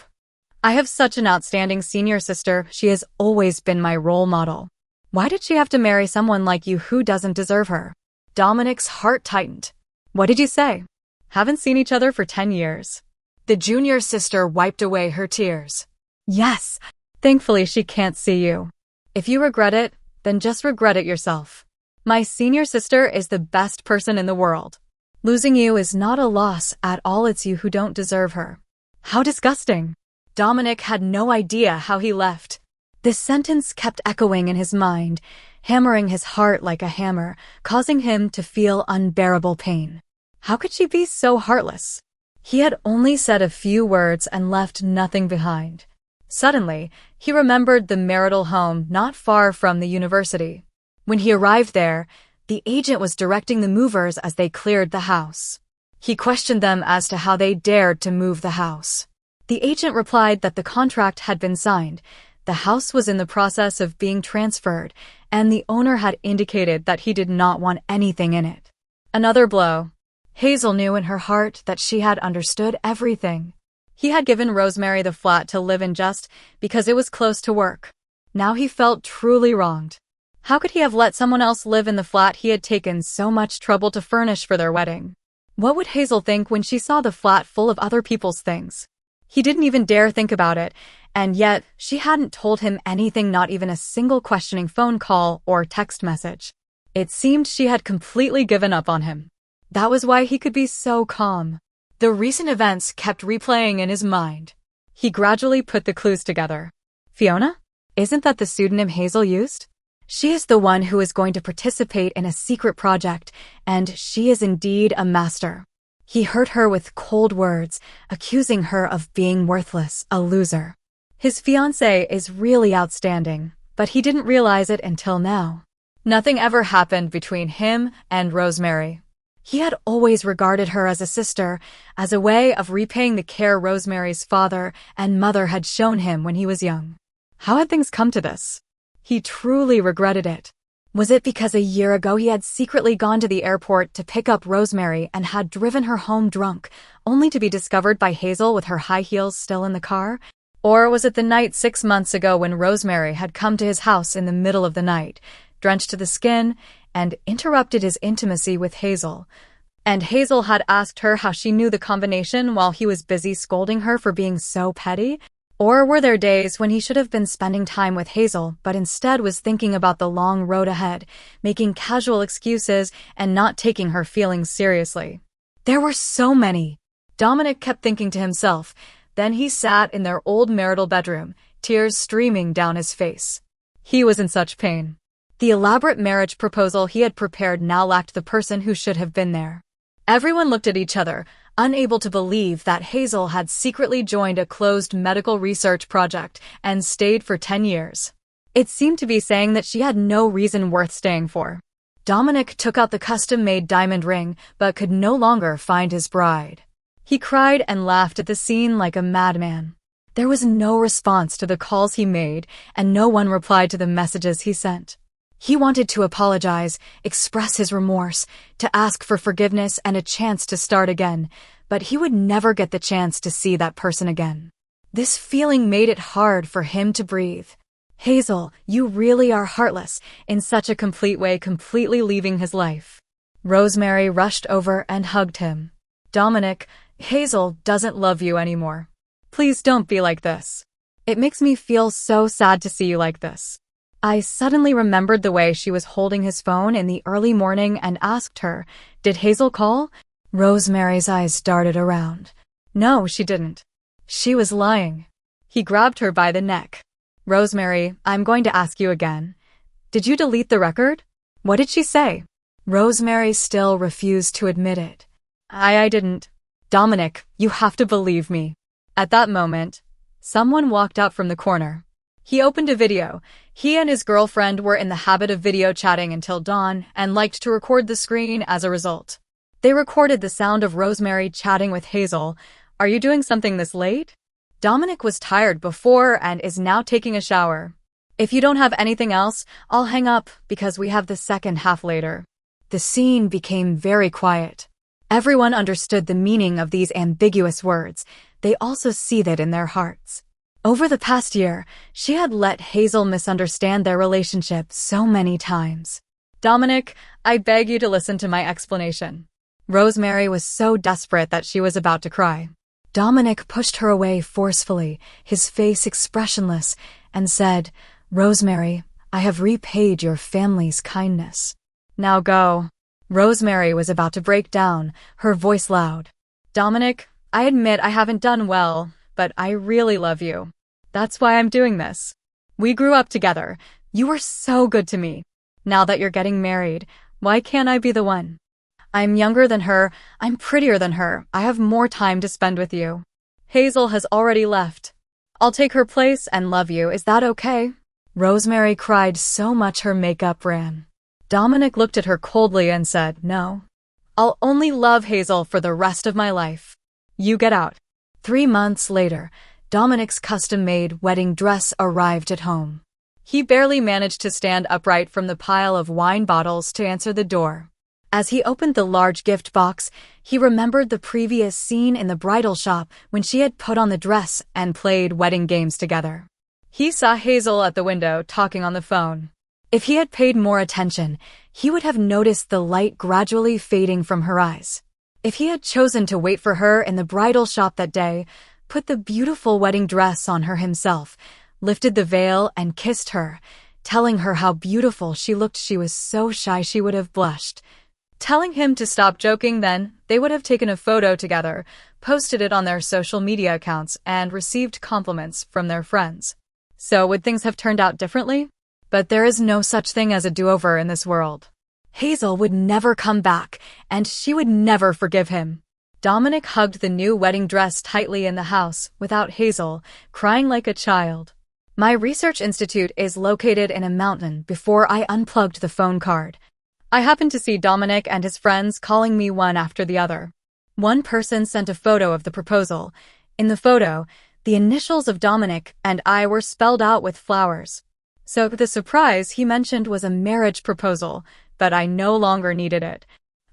I have such an outstanding senior sister, she has always been my role model. Why did she have to marry someone like you who doesn't deserve her? Dominic's heart tightened. What did you say? Haven't seen each other for 10 years. The junior sister wiped away her tears. Yes, thankfully she can't see you. If you regret it, then just regret it yourself. My senior sister is the best person in the world. Losing you is not a loss at all, it's you who don't deserve her. How disgusting. Dominic had no idea how he left. This sentence kept echoing in his mind, hammering his heart like a hammer, causing him to feel unbearable pain. How could she be so heartless? He had only said a few words and left nothing behind. Suddenly, he remembered the marital home not far from the university. When he arrived there, the agent was directing the movers as they cleared the house. He questioned them as to how they dared to move the house. The agent replied that the contract had been signed, the house was in the process of being transferred, and the owner had indicated that he did not want anything in it. Another blow. Hazel knew in her heart that she had understood everything. He had given Rosemary the flat to live in just because it was close to work. Now he felt truly wronged. How could he have let someone else live in the flat he had taken so much trouble to furnish for their wedding? What would Hazel think when she saw the flat full of other people's things? He didn't even dare think about it, and yet she hadn't told him anything, not even a single questioning phone call or text message. It seemed she had completely given up on him. That was why he could be so calm. The recent events kept replaying in his mind. He gradually put the clues together. Fiona? Isn't that the pseudonym Hazel used? She is the one who is going to participate in a secret project, and she is indeed a master. He hurt her with cold words, accusing her of being worthless, a loser. His fiancée is really outstanding, but he didn't realize it until now. Nothing ever happened between him and Rosemary. He had always regarded her as a sister, as a way of repaying the care Rosemary's father and mother had shown him when he was young. How had things come to this? He truly regretted it. Was it because a year ago he had secretly gone to the airport to pick up Rosemary and had driven her home drunk, only to be discovered by Hazel with her high heels still in the car? Or was it the night 6 months ago when Rosemary had come to his house in the middle of the night, drenched to the skin, and interrupted his intimacy with Hazel? And Hazel had asked her how she knew the combination while he was busy scolding her for being so petty? Or were there days when he should have been spending time with Hazel, but instead was thinking about the long road ahead, making casual excuses and not taking her feelings seriously? There were so many. Dominic kept thinking to himself. Then he sat in their old marital bedroom, tears streaming down his face. He was in such pain. The elaborate marriage proposal he had prepared now lacked the person who should have been there. Everyone looked at each other, unable to believe that Hazel had secretly joined a closed medical research project and stayed for 10 years. It seemed to be saying that she had no reason worth staying for. Dominic took out the custom-made diamond ring, but could no longer find his bride. He cried and laughed at the scene like a madman. There was no response to the calls he made, and no one replied to the messages he sent. He wanted to apologize, express his remorse, to ask for forgiveness and a chance to start again, but he would never get the chance to see that person again. This feeling made it hard for him to breathe. Hazel, you really are heartless, in such a complete way, completely leaving his life. Rosemary rushed over and hugged him. Dominic, Hazel doesn't love you anymore. Please don't be like this. It makes me feel so sad to see you like this. I suddenly remembered the way she was holding his phone in the early morning and asked her, "Did Hazel call?" Rosemary's eyes darted around. No, she didn't. She was lying. He grabbed her by the neck. Rosemary, I'm going to ask you again. Did you delete the record? What did she say? Rosemary still refused to admit it. I didn't. Dominic, you have to believe me. At that moment, someone walked out from the corner. He opened a video. He and his girlfriend were in the habit of video chatting until dawn and liked to record the screen as a result. They recorded the sound of Rosemary chatting with Hazel. Are you doing something this late? Dominic was tired before and is now taking a shower. If you don't have anything else, I'll hang up because we have the second half later. The scene became very quiet. Everyone understood the meaning of these ambiguous words. They also seethed in their hearts. Over the past year, she had let Hazel misunderstand their relationship so many times. Dominic, I beg you to listen to my explanation. Rosemary was so desperate that she was about to cry. Dominic pushed her away forcefully, his face expressionless, and said, Rosemary, I have repaid your family's kindness. Now go. Rosemary was about to break down, her voice loud. Dominic, I admit I haven't done well, but I really love you. That's why I'm doing this. We grew up together. You were so good to me. Now that you're getting married, why can't I be the one? I'm younger than her. I'm prettier than her. I have more time to spend with you. Hazel has already left. I'll take her place and love you. Is that okay? Rosemary cried so much her makeup ran. Dominic looked at her coldly and said, No. I'll only love Hazel for the rest of my life. You get out. 3 months later, Dominic's custom-made wedding dress arrived at home. He barely managed to stand upright from the pile of wine bottles to answer the door. As he opened the large gift box, he remembered the previous scene in the bridal shop when she had put on the dress and played wedding games together. He saw Hazel at the window talking on the phone. If he had paid more attention, he would have noticed the light gradually fading from her eyes. If he had chosen to wait for her in the bridal shop that day, put the beautiful wedding dress on her himself, lifted the veil and kissed her, telling her how beautiful she looked, she was so shy she would have blushed. Telling him to stop joking, then they would have taken a photo together, posted it on their social media accounts, and received compliments from their friends. So would things have turned out differently? But there is no such thing as a do-over in this world. Hazel would never come back, and she would never forgive him. Dominic hugged the new wedding dress tightly in the house, without Hazel, crying like a child. My research institute is located in a mountain. Before I unplugged the phone card, I happened to see Dominic and his friends calling me one after the other. One person sent a photo of the proposal. In the photo, the initials of Dominic and I were spelled out with flowers. So the surprise he mentioned was a marriage proposal, but I no longer needed it.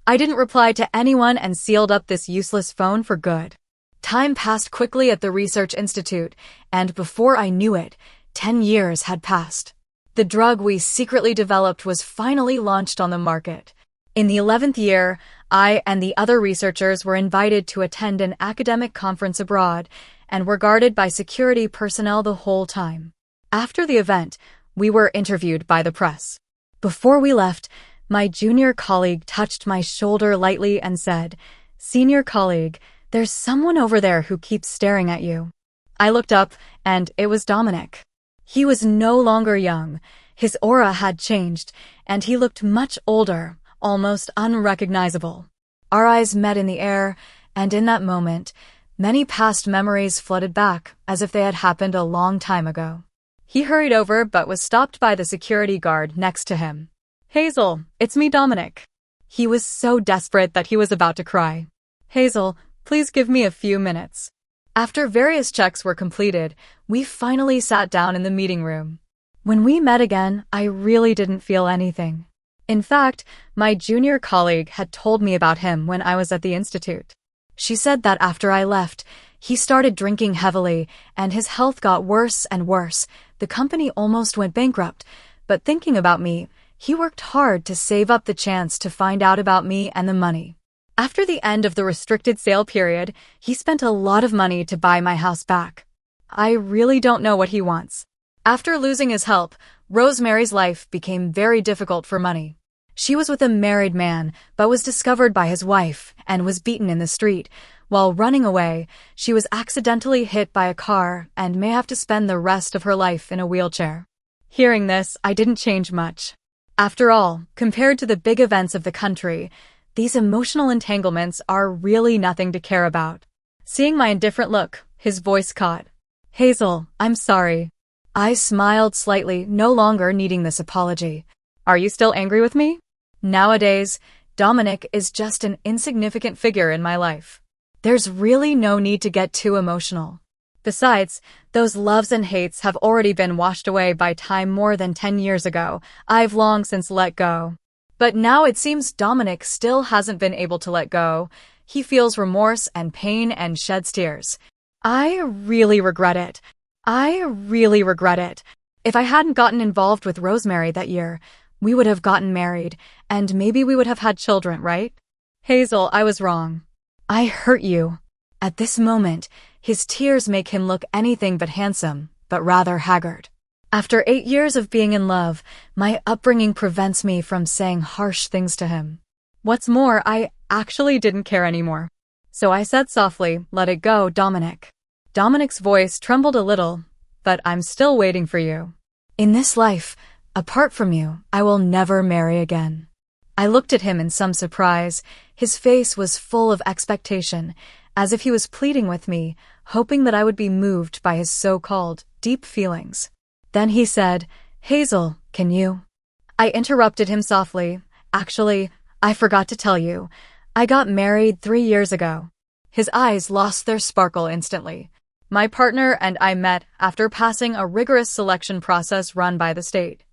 I didn't reply to anyone and sealed up this useless phone for good. Time passed quickly at the Research Institute, and before I knew it, 10 years had passed. The drug we secretly developed was finally launched on the market. In the 11th year, I and the other researchers were invited to attend an academic conference abroad and were guarded by security personnel the whole time. After the event, we were interviewed by the press. Before we left, my junior colleague touched my shoulder lightly and said, Senior colleague, there's someone over there who keeps staring at you. I looked up, and it was Dominic. He was no longer young. His aura had changed, and he looked much older, almost unrecognizable. Our eyes met in the air, and in that moment, many past memories flooded back, as if they had happened a long time ago. He hurried over but was stopped by the security guard next to him. Hazel, it's me, Dominic. He was so desperate that he was about to cry. Hazel, please give me a few minutes. After various checks were completed, we finally sat down in the meeting room. When we met again, I really didn't feel anything. In fact, my junior colleague had told me about him when I was at the institute. She said that after I left, he started drinking heavily, and his health got worse and worse. The company almost went bankrupt, but thinking about me, he worked hard to save up the chance to find out about me and the money. After the end of the restricted sale period, he spent a lot of money to buy my house back. I really don't know what he wants. After losing his help, Rosemary's life became very difficult for money. She was with a married man, but was discovered by his wife and was beaten in the street. While running away, she was accidentally hit by a car and may have to spend the rest of her life in a wheelchair. Hearing this, I didn't change much. After all, compared to the big events of the country, these emotional entanglements are really nothing to care about. Seeing my indifferent look, his voice caught. Hazel, I'm sorry. I smiled slightly, no longer needing this apology. Are you still angry with me? Nowadays, Dominic is just an insignificant figure in my life. There's really no need to get too emotional. Besides, those loves and hates have already been washed away by time more than 10 years ago. I've long since let go. But now it seems Dominic still hasn't been able to let go. He feels remorse and pain and sheds tears. I really regret it. If I hadn't gotten involved with Rosemary that year, we would have gotten married, and maybe we would have had children, right? Hazel, I was wrong. I hurt you. At this moment, his tears make him look anything but handsome, but rather haggard. After 8 years of being in love, my upbringing prevents me from saying harsh things to him. What's more, I actually didn't care anymore. So I said softly, let it go, Dominic. Dominic's voice trembled a little, but I'm still waiting for you. In this life, apart from you, I will never marry again. I looked at him in some surprise. His face was full of expectation, as if he was pleading with me, hoping that I would be moved by his so-called deep feelings. Then he said, Hazel, can you? I interrupted him softly. Actually, I forgot to tell you. I got married 3 years ago. His eyes lost their sparkle instantly. My partner and I met after passing a rigorous selection process run by the state.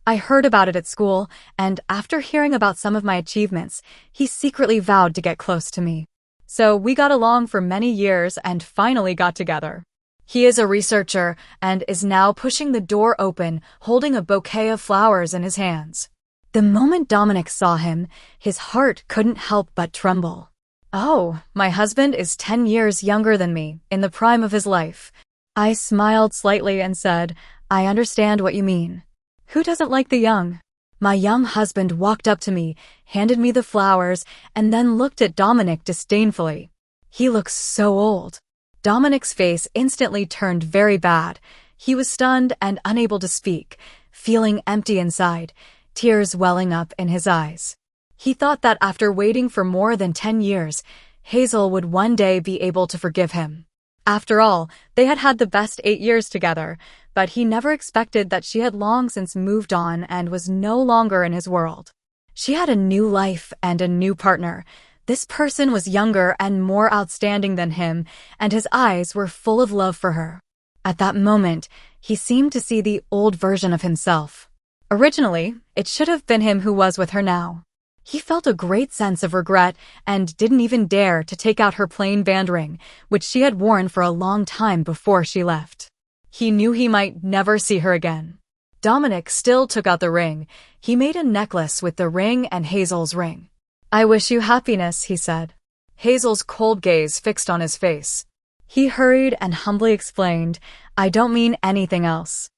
I heard about it at school, and after hearing about some of my achievements, he secretly vowed to get close to me. So we got along for many years and finally got together. He is a researcher and is now pushing the door open, holding a bouquet of flowers in his hands. The moment Dominic saw him, his heart couldn't help but tremble. Oh, my husband is 10 years younger than me, in the prime of his life. I smiled slightly and said, I understand what you mean. Who doesn't like the young? My young husband walked up to me, handed me the flowers, and then looked at Dominic disdainfully. He looks so old. Dominic's face instantly turned very bad. He was stunned and unable to speak, feeling empty inside, tears welling up in his eyes. He thought that after waiting for more than 10 years, Hazel would one day be able to forgive him. After all, they had had the best 8 years together, but he never expected that she had long since moved on and was no longer in his world. She had a new life and a new partner. This person was younger and more outstanding than him, and his eyes were full of love for her. At that moment, he seemed to see the old version of himself. Originally, it should have been him who was with her now. He felt a great sense of regret and didn't even dare to take out her plain band ring, which she had worn for a long time before she left. He knew he might never see her again. Dominic still took out the ring. He made a necklace with the ring and Hazel's ring. I wish you happiness, he said. Hazel's cold gaze fixed on his face. He hurried and humbly explained, I don't mean anything else.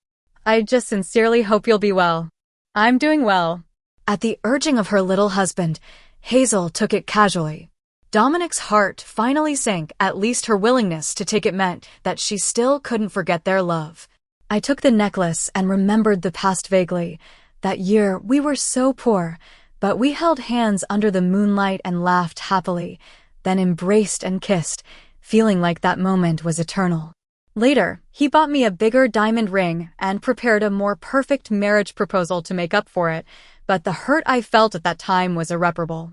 I just sincerely hope you'll be well. I'm doing well. At the urging of her little husband, Hazel took it casually. Dominic's heart finally sank. At least her willingness to take it meant that she still couldn't forget their love. I took the necklace and remembered the past vaguely. That year, we were so poor, but we held hands under the moonlight and laughed happily, then embraced and kissed, feeling like that moment was eternal. Later, he bought me a bigger diamond ring and prepared a more perfect marriage proposal to make up for it, but the hurt I felt at that time was irreparable.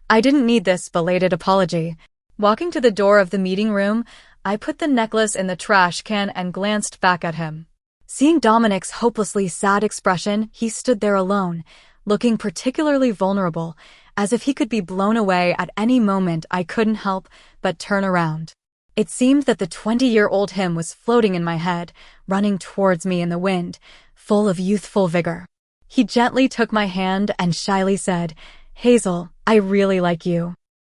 I didn't need this belated apology. Walking to the door of the meeting room, I put the necklace in the trash can and glanced back at him. Seeing Dominic's hopelessly sad expression, he stood there alone, looking particularly vulnerable, as if he could be blown away at any moment. I couldn't help but turn around. It seemed that the 20-year-old him was floating in my head, running towards me in the wind, full of youthful vigor. He gently took my hand and shyly said, Hazel, I really like you.